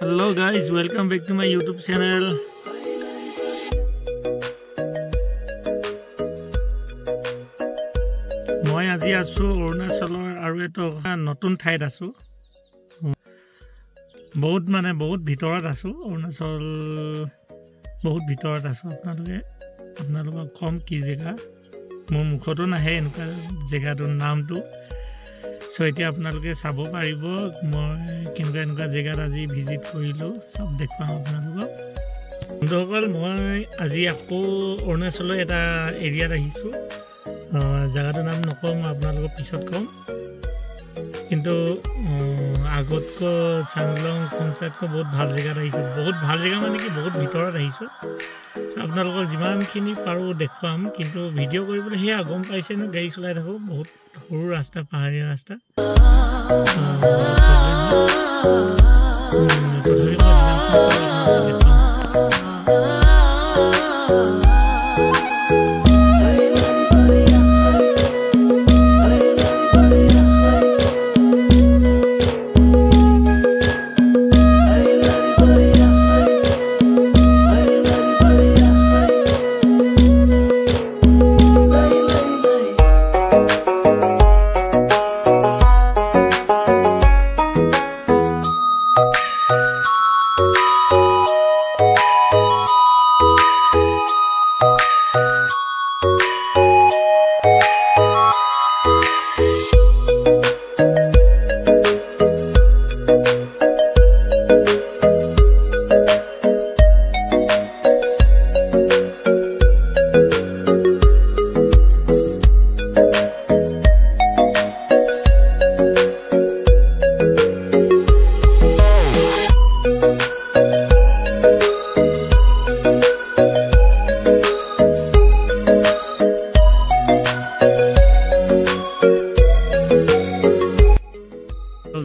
Hello guys, welcome back to my YouTube channel. মই আজি আছো অৰুণাচলৰ আৰু এটা নতুন ঠাইত আছো। বহুত ভিতৰত আছো। অৰুণাচল বহুত ভিতৰত আছো। আপোনালোকক কম কি জেগা মোৰ মুখতো নাহে এনেকুৱা জেগাটোৰ নামটো। সো এতিয়া আপোনালোকে চাব পাৰিব মই কেনেকুৱা জেগাত আজি ভিজিট কৰিলো সব দেখুৱাম আপোনালোকক। বন্ধুসকল মই আজি আকৌ অৰুণাচলৰ এটা এৰিয়াত আহিছো। জায়গাটোৰ নাম নকওঁ মই আপোনালোকক পিছত কম। কিন্তু আগতকৈ চাংলং খংচাতকৈ বহুত ভাল জেগাত আহিছো। বহুত ভাল জেগা মানে কি বহুত ভিতৰত আহিছো। আপোনালোকক যিমানখিনি পাৰো দেখুৱাম। কিন্তু ভিডিঅ' কৰিবলৈ সেয়া গম পাইছে ন গাড়ী চলাই থাকো বহুত সৰু ৰাস্তা পাহাৰীয়া ৰাস্তা।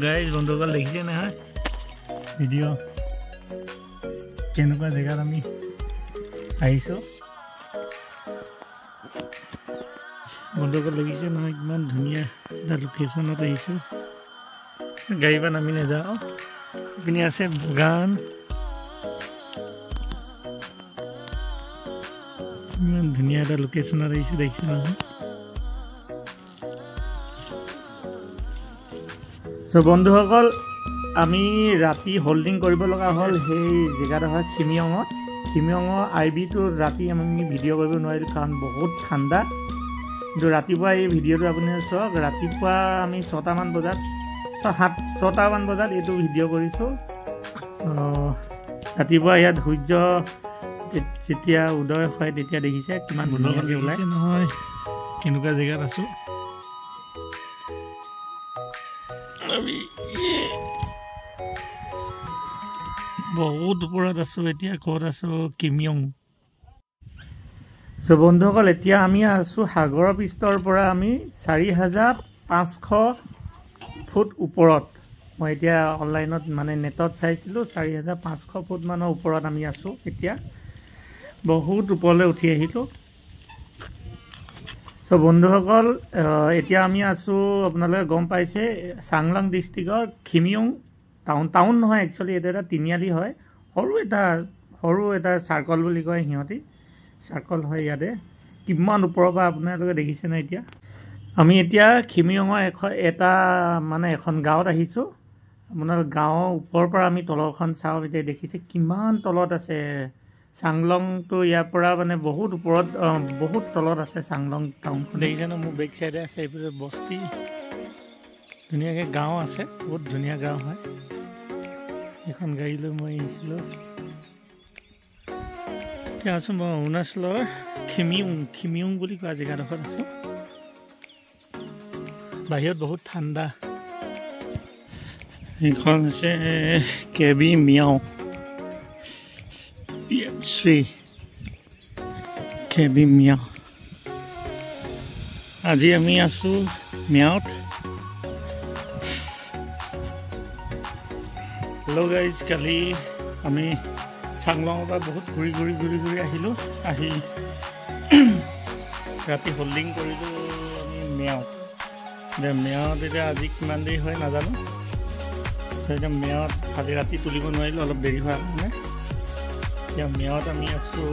গাইজ বন্ধুসকল দেখিছে নহয় ভিডিঅ' কেনেকুৱা জেগাত আমি আহিছোঁ। বন্ধুসকল দেখিছে নহয় কিমান ধুনীয়া এটা লোকেশ্যনত আহিছোঁ। গাড়ী পৰা নামি নাযাওঁ। এইপিনে আছে বাগান। ইমান ধুনীয়া এটা লোকেশ্যনত আহিছোঁ দেখিছে নহয়। সো বন্ধুসকল আমি ৰাতি হোল্ডিং কৰিব লগা হ'ল সেই জেগাডোখৰ খিমিয়ঙৰ আইবিটোৰ ৰাতি আমি ভিডিঅ' কৰিব নোৱাৰিলোঁ কাৰণ বহুত ঠাণ্ডা। কিন্তু ৰাতিপুৱা এই ভিডিঅ'টো আপুনি চাওক। ৰাতিপুৱা আমি 6টামান বজাত এইটো ভিডিঅ' কৰিছোঁ। ৰাতিপুৱা ইয়াত সূৰ্য যেতিয়া উদয় হয় তেতিয়া দেখিছে কিমান ধুনীয়াকৈ ওলাই নহয় কেনেকুৱা জেগাত আছোঁ। বহুত ওপৰত আছো। এতিয়া ক'ত আছো? কিমিয়ং। সো বন্ধুসকল এতিয়া আমি আছো সাগৰৰ পৃষ্ঠৰ পৰা আমি 4500 ফুট ওপৰত। মই এতিয়া অনলাইনত মানে নেটত চাইছিলোঁ 4500 ফুট মানৰ ওপৰত আমি আছো। এতিয়া বহুত ওপৰলৈ উঠি আহিলোঁ। সো বন্ধুসকল এতিয়া আমি আছো আপোনালোকে গম পাইছে চাংলাং ডিষ্ট্ৰিক্টৰ খিমিয়ং টাউন নহয় একচুৱেলি এইটো এটা তিনিআলি হয়। সৰু এটা চাৰ্কল বুলি কয় সিহঁতি। চাৰ্কল হয় ইয়াতে কিমান ওপৰৰ পৰা আপোনালোকে দেখিছেনে। এতিয়া আমি এতিয়া খিমিয়ঙৰ এখন গাঁৱত আহিছোঁ। আপোনালোক গাঁৱৰ ওপৰৰ পৰা আমি তলৰখন চাওঁ। এতিয়া দেখিছে কিমান তলত আছে চাংলংটো। ইয়াৰ পৰা মানে বহুত ওপৰত বহুত তলত আছে চাংলং টাউনখন। দেখিছে ন মোৰ বেক চাইডে আছে এইফালে বস্তি ধুনীয়াকৈ গাঁও আছে। বহুত ধুনীয়া গাঁও হয়। এখন গাড়ী লৈ মই আহিছিলোঁ। এতিয়া আছোঁ মই অৰুণাচলৰ খিমিয়ং বুলি কোৱা জেগাডোখৰত আছোঁ। বাহিৰত বহুত ঠাণ্ডা। এইখন হৈছে কেবি মিয়াও PMC কেবি মিয়াও। আজি আমি আছোঁ মিয়াওত। হেল্ল' গাইজ কালি আমি চাংলঙৰ পৰা বহুত ঘূৰি আহিলোঁ। আহি ৰাতি হোল্ডিং কৰিলোঁ আমি মেয়াওত। মেয়াওত এতিয়া আজি কিমান দেৰি হয় নাজানো। এতিয়া মেয়ত আজি ৰাতি তুলিব নোৱাৰিলোঁ, অলপ দেৰি হোৱাৰ কাৰণে। এতিয়া মেয়ত আমি আছোঁ,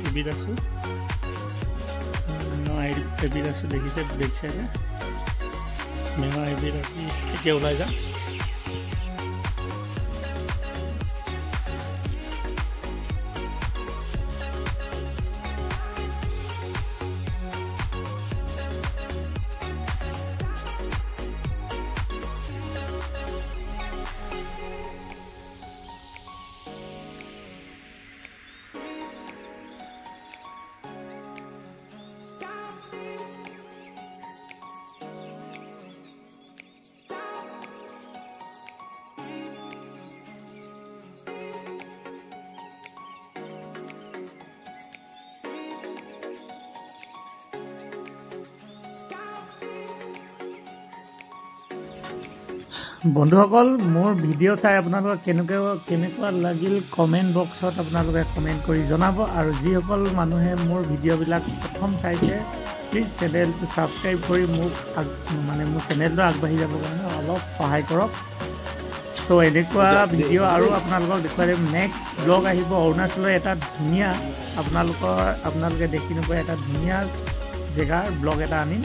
এবিধ আছোঁ, এবিধ আছোঁ, দেখিছে বেক চাইডে মেৱা এবিধ আজি এতিয়া ওলাই যাম। বন্ধুসকল, মোৰ ভিডিঅ' চাই আপোনালোকক কেনেকুৱা লাগিল কমেণ্ট বক্সত আপোনালোকে কমেণ্ট কৰি জনাব। আৰু যিসকল মানুহে মোৰ ভিডিঅ'বিলাক প্ৰথম চাইছে, প্লিজ চেনেলটো ছাবস্ক্ৰাইব কৰি মোক মোৰ চেনেলটো আগবাঢ়ি যাবৰ কাৰণে অলপ সহায় কৰক। ত' এনেকুৱা ভিডিঅ' আৰু আপোনালোকক দেখুৱাই দিম। নেক্সট ব্লগ আহিব অৰুণাচলৰ এটা ধুনীয়া, আপোনালোকে দেখি নোপোৱা এটা ধুনীয়া জেগাৰ ব্লগ এটা আনিম।